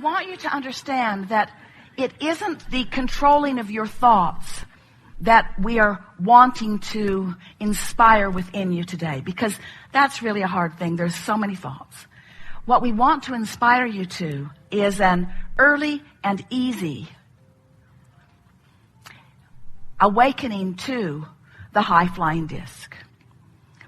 want you to understand that it isn't the controlling of your thoughts that we are wanting to inspire within you today, because that's really a hard thing. There's so many thoughts. What we want to inspire you to is an early and easy awakening to the high-flying disc.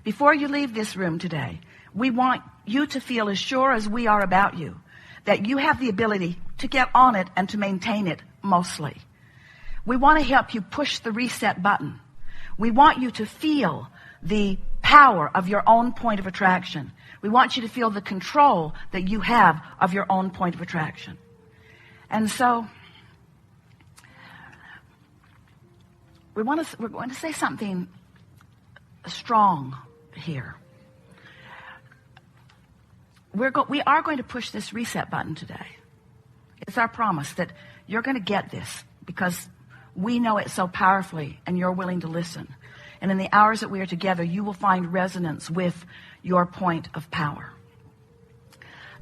Before you leave this room today, we want you to feel as sure as we are about you that you have the ability to get on it and to maintain it mostly. We want to help you push the reset button. We want you to feel the power of your own point of attraction. We want you to feel the control that you have of your own point of attraction. And so we're going to say something strong here. We are going to push this reset button today. It's our promise that you're going to get this because we know it so powerfully and you're willing to listen. And in the hours that we are together, you will find resonance with your point of power.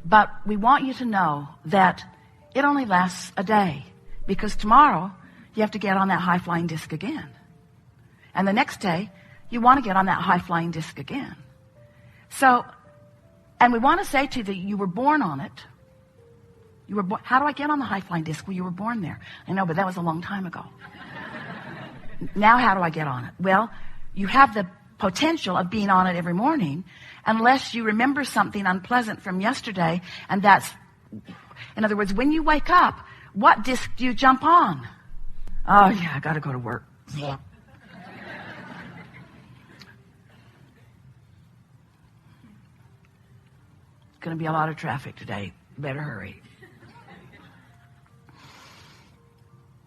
But we want you to know that it only lasts a day, because tomorrow you have to get on that high-flying disc again. And the next day, you want to get on that high-flying disc again. So, and we want to say to you that you were born on it. You were born. How do I get on the high-flying disc? Well, you were born there. I know, but that was a long time ago. Now how do I get on it? Well, you have the potential of being on it every morning, unless you remember something unpleasant from yesterday, and that's, in other words, when you wake up, what disc do you jump on? Oh, yeah, I got to go to work. Yeah. Going to be a lot of traffic today. Better hurry.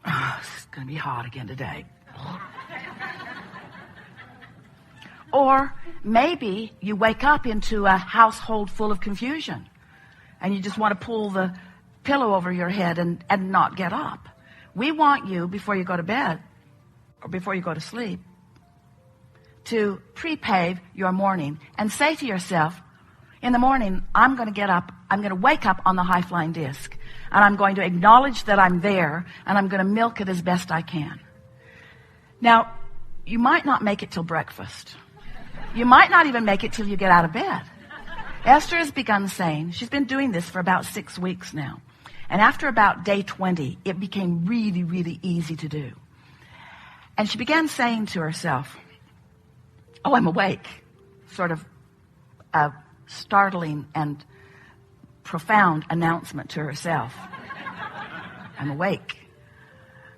Oh, it's going to be hot again today. Or maybe you wake up into a household full of confusion and you just want to pull the pillow over your head and not get up. We want you, before you go to bed or before you go to sleep, to prepave your morning and say to yourself, in the morning, I'm going to get up, I'm going to wake up on the high-flying disc, and I'm going to acknowledge that I'm there, and I'm going to milk it as best I can. Now, you might not make it till breakfast. You might not even make it till you get out of bed. Esther has begun saying, she's been doing this for about 6 weeks now, and after about day 20, it became really, really easy to do. And she began saying to herself, oh, I'm awake, sort of a startling and profound announcement to herself. I'm awake.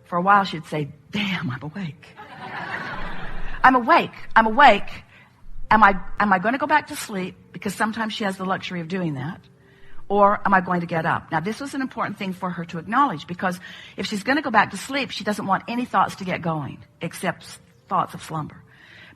For a while she'd say, damn, I'm awake. I'm awake. I'm awake. Am I going to go back to sleep? Because sometimes she has the luxury of doing that. Or am I going to get up? Now, this was an important thing for her to acknowledge, because if she's going to go back to sleep, she doesn't want any thoughts to get going, except thoughts of slumber.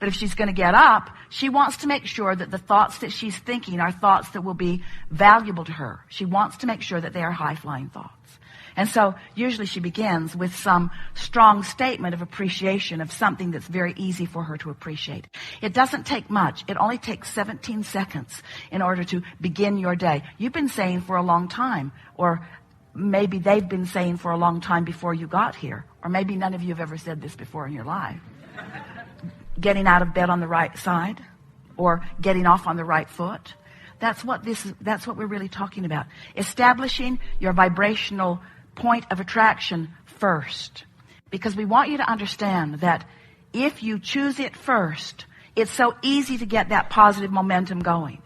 But if she's going to get up, she wants to make sure that the thoughts that she's thinking are thoughts that will be valuable to her. She wants to make sure that they are high-flying thoughts. And so usually she begins with some strong statement of appreciation of something that's very easy for her to appreciate. It doesn't take much. It only takes 17 seconds in order to begin your day. You've been saying for a long time, or maybe they've been saying for a long time before you got here, or maybe none of you have ever said this before in your life. Getting out of bed on the right side, or getting off on the right foot. That's what we're really talking about. Establishing your vibrational point of attraction first. Because we want you to understand that if you choose it first, it's so easy to get that positive momentum going.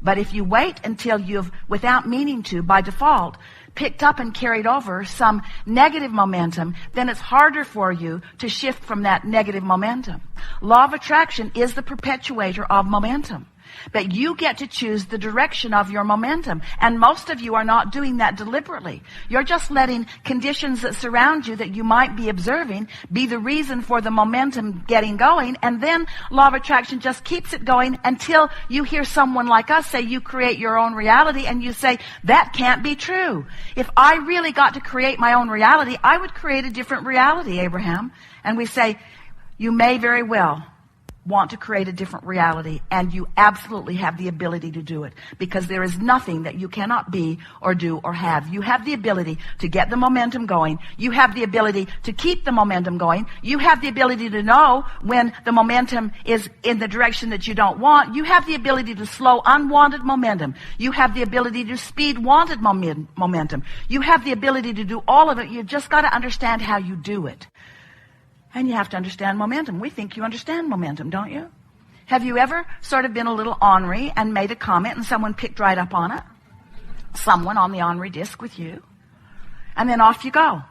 But if you wait until you've, without meaning to, by default, picked up and carried over some negative momentum, then it's harder for you to shift from that negative momentum. Law of attraction is the perpetuator of momentum. But you get to choose the direction of your momentum. And most of you are not doing that deliberately. You're just letting conditions that surround you that you might be observing be the reason for the momentum getting going. And then law of attraction just keeps it going until you hear someone like us say you create your own reality, and you say, that can't be true. If I really got to create my own reality, I would create a different reality, Abraham. And we say, you may very well, want to create a different reality, and you absolutely have the ability to do it, because there is nothing that you cannot be or do or have. You have the ability to get the momentum going. You have the ability to keep the momentum going. You have the ability to know when the momentum is in the direction that you don't want. You have the ability to slow unwanted momentum. You have the ability to speed wanted momentum. You have the ability to do all of it. You've just got to understand how you do it. And you have to understand momentum. We think you understand momentum, don't you? Have you ever sort of been a little ornery and made a comment and someone picked right up on it? Someone on the ornery disc with you. And then off you go.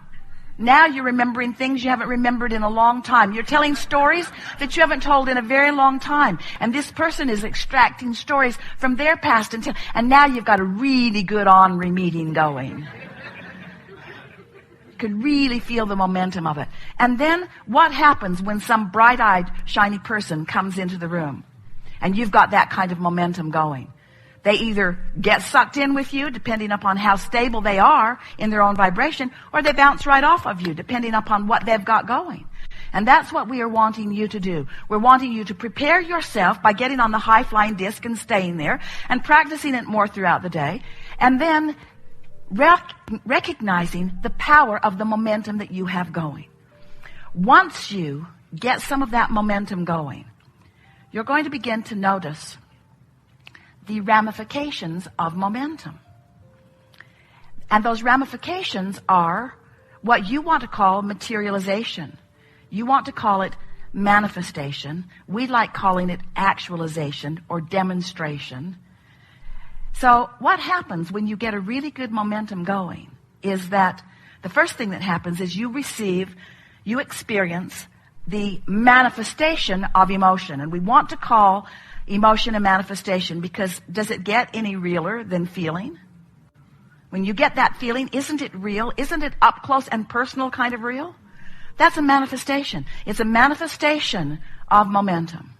Now you're remembering things you haven't remembered in a long time. You're telling stories that you haven't told in a very long time. And this person is extracting stories from their past. And now you've got a really good ornery meeting going. Could really feel the momentum of it. And then what happens when some bright-eyed, shiny person comes into the room and you've got that kind of momentum going? They either get sucked in with you, depending upon how stable they are in their own vibration, or they bounce right off of you, depending upon what they've got going. And that's what we are wanting you to do. We're wanting you to prepare yourself by getting on the high-flying disc and staying there and practicing it more throughout the day, and then recognizing the power of the momentum that you have going. Once you get some of that momentum going, you're going to begin to notice the ramifications of momentum. And those ramifications are what you want to call materialization. You want to call it manifestation. We like calling it actualization or demonstration. So what happens when you get a really good momentum going is that the first thing that happens is you experience the manifestation of emotion. And we want to call emotion a manifestation because does it get any realer than feeling? When you get that feeling, isn't it real? Isn't it up close and personal kind of real? That's a manifestation. It's a manifestation of momentum.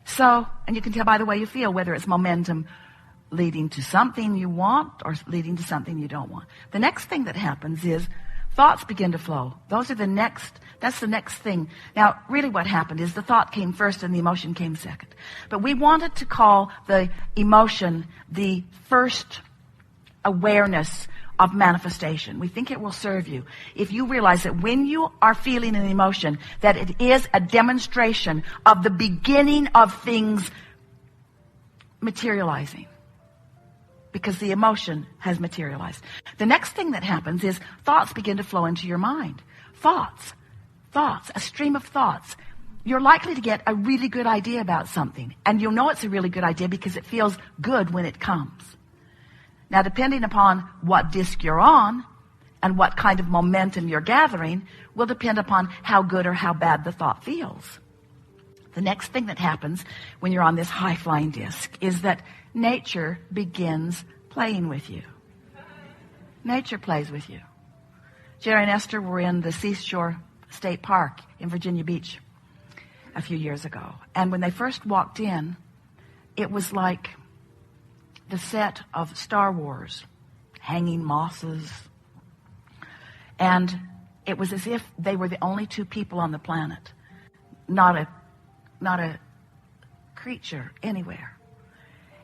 So, and you can tell by the way you feel whether it's momentum leading to something you want or leading to something you don't want. The next thing that happens is thoughts begin to flow. That's the next thing. Now, really what happened is the thought came first and the emotion came second. But we wanted to call the emotion the first awareness of manifestation. We think it will serve you if you realize that when you are feeling an emotion, that it is a demonstration of the beginning of things materializing. Because the emotion has materialized. The next thing that happens is thoughts begin to flow into your mind. Thoughts, a stream of thoughts. You're likely to get a really good idea about something. And you'll know it's a really good idea because it feels good when it comes. Now, depending upon what disc you're on and what kind of momentum you're gathering will depend upon how good or how bad the thought feels. The next thing that happens when you're on this high-flying disc is that nature begins playing with you. Nature plays with you. Jerry and Esther were in the Seashore State Park in Virginia Beach a few years ago. And when they first walked in, it was like the set of Star Wars, hanging mosses. And it was as if they were the only two people on the planet. Not a creature anywhere.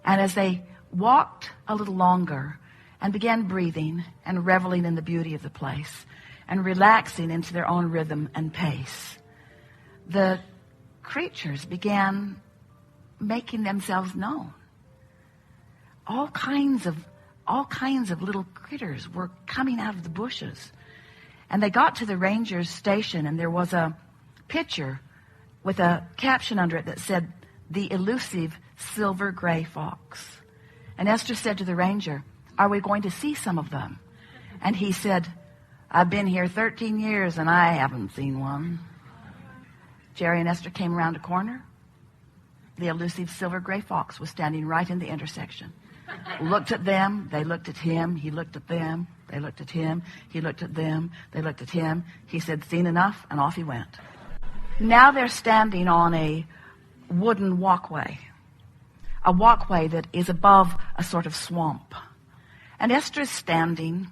And as they walked a little longer and began breathing and reveling in the beauty of the place and relaxing into their own rhythm and pace, the creatures began making themselves known. All kinds of little critters were coming out of the bushes. And they got to the ranger's station, and there was a picture with a caption under it that said, "The elusive silver gray fox." And Esther said to the ranger, "Are we going to see some of them?" And he said, "I've been here 13 years and I haven't seen one." Jerry and Esther came around a corner. The elusive silver gray fox was standing right in the intersection. Looked at them, they looked at him, he looked at them, they looked at him, he looked at them, they looked at him. He said, "Seen enough," and off he went. Now they're standing on a wooden walkway. A walkway that is above a sort of swamp. And Esther is standing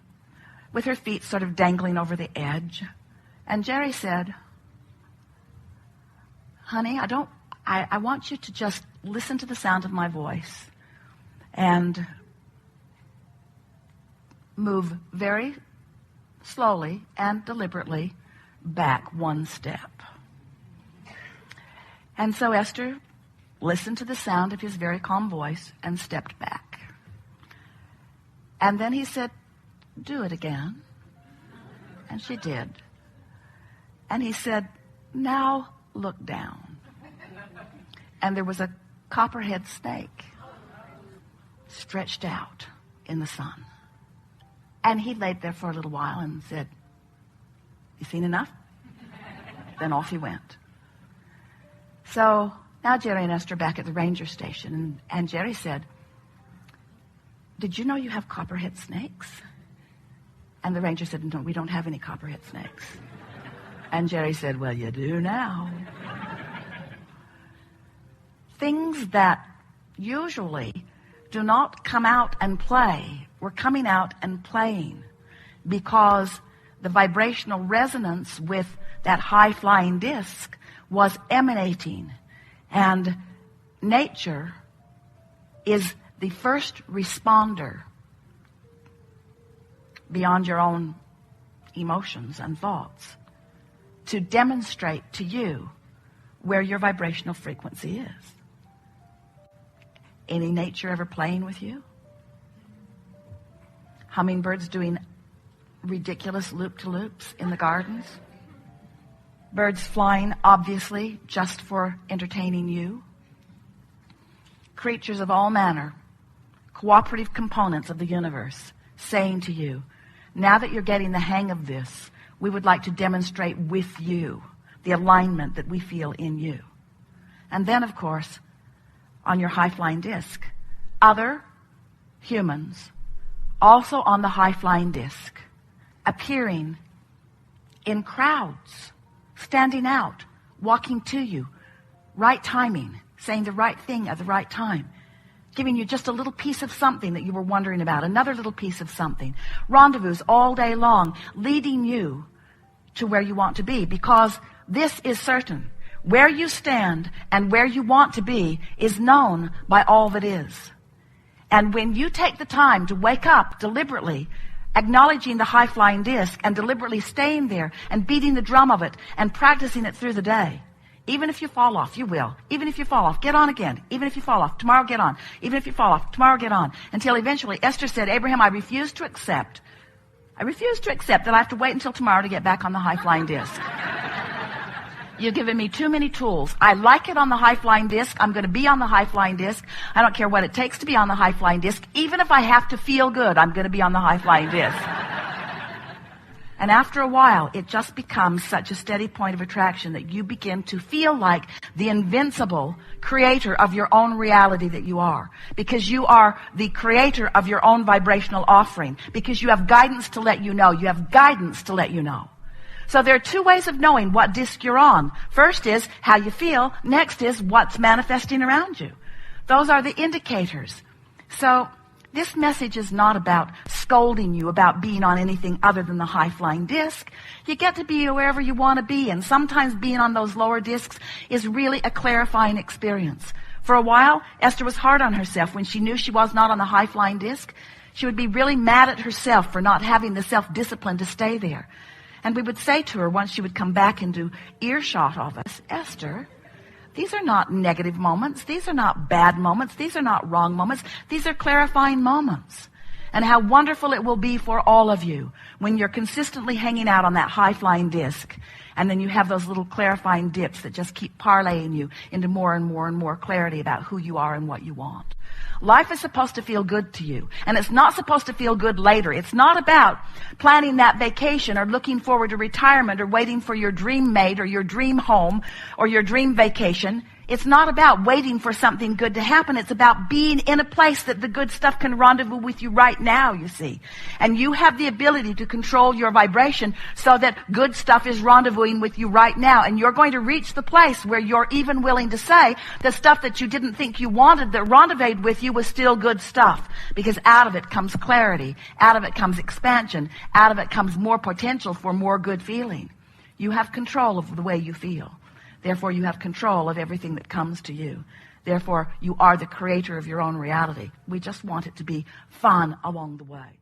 with her feet sort of dangling over the edge. And Jerry said, "Honey, I don't I want you to just listen to the sound of my voice and move very slowly and deliberately back one step. And so Esther listened to the sound of his very calm voice and stepped back. And then he said, do it again. And she did. And he said, now look down. And there was a copperhead snake stretched out in the sun. And he laid there for a little while and said, you seen enough? Then off he went. So now Jerry and Esther are back at the ranger station. And Jerry said, did you know you have copperhead snakes? And the ranger said, no, we don't have any copperhead snakes. And Jerry said, well, you do now. Things that usually do not come out and play were coming out and playing because the vibrational resonance with that high-flying disc was emanating. And nature is the first responder beyond your own emotions and thoughts to demonstrate to you where your vibrational frequency is. Any nature ever playing with you? Hummingbirds doing ridiculous loop-to-loops in the gardens? Birds flying, obviously, just for entertaining you? Creatures of all manner, cooperative components of the universe, saying to you, now that you're getting the hang of this, we would like to demonstrate with you the alignment that we feel in you. And then, of course, on your high-flying disc, other humans, also on the high-flying disc, appearing in crowds, standing out, walking to you, right timing, saying the right thing at the right time, giving you just a little piece of something that you were wondering about, another little piece of something, rendezvous all day long, leading you to where you want to be, because this is certain. Where you stand and where you want to be is known by all that is. And when you take the time to wake up deliberately, acknowledging the high-flying disc and deliberately staying there and beating the drum of it and practicing it through the day, even if you fall off, you will. Even if you fall off, get on again. Even if you fall off, tomorrow get on. Even if you fall off, tomorrow get on. Until eventually Esther said, Abraham, I refuse to accept that I have to wait until tomorrow to get back on the high-flying disc. You've given me too many tools. I like it on the high-flying disc. I'm going to be on the high-flying disc. I don't care what it takes to be on the high-flying disc. Even if I have to feel good, I'm going to be on the high-flying disc. And after a while, it just becomes such a steady point of attraction that you begin to feel like the invincible creator of your own reality that you are. Because you are the creator of your own vibrational offering. Because you have guidance to let you know. You have guidance to let you know. So there are two ways of knowing what disc you're on. First is how you feel. Next is what's manifesting around you. Those are the indicators. So this message is not about scolding you about being on anything other than the high-flying disc. You get to be wherever you want to be, and sometimes being on those lower discs is really a clarifying experience. For a while, Esther was hard on herself when she knew she was not on the high-flying disc. She would be really mad at herself for not having the self-discipline to stay there. And we would say to her once she would come back into earshot of us, Esther, these are not negative moments. These are not bad moments. These are not wrong moments. These are clarifying moments. And how wonderful it will be for all of you when you're consistently hanging out on that high-flying disc. And then you have those little clarifying dips that just keep parlaying you into more and more and more clarity about who you are and what you want. Life is supposed to feel good to you. And it's not supposed to feel good later. It's not about planning that vacation or looking forward to retirement or waiting for your dream mate or your dream home or your dream vacation. It's not about waiting for something good to happen. It's about being in a place that the good stuff can rendezvous with you right now, you see. And you have the ability to control your vibration so that good stuff is rendezvousing with you right now. And you're going to reach the place where you're even willing to say the stuff that you didn't think you wanted that rendezvoused with you was still good stuff. Because out of it comes clarity. Out of it comes expansion. Out of it comes more potential for more good feeling. You have control of the way you feel. Therefore, you have control of everything that comes to you. Therefore, you are the creator of your own reality. We just want it to be fun along the way.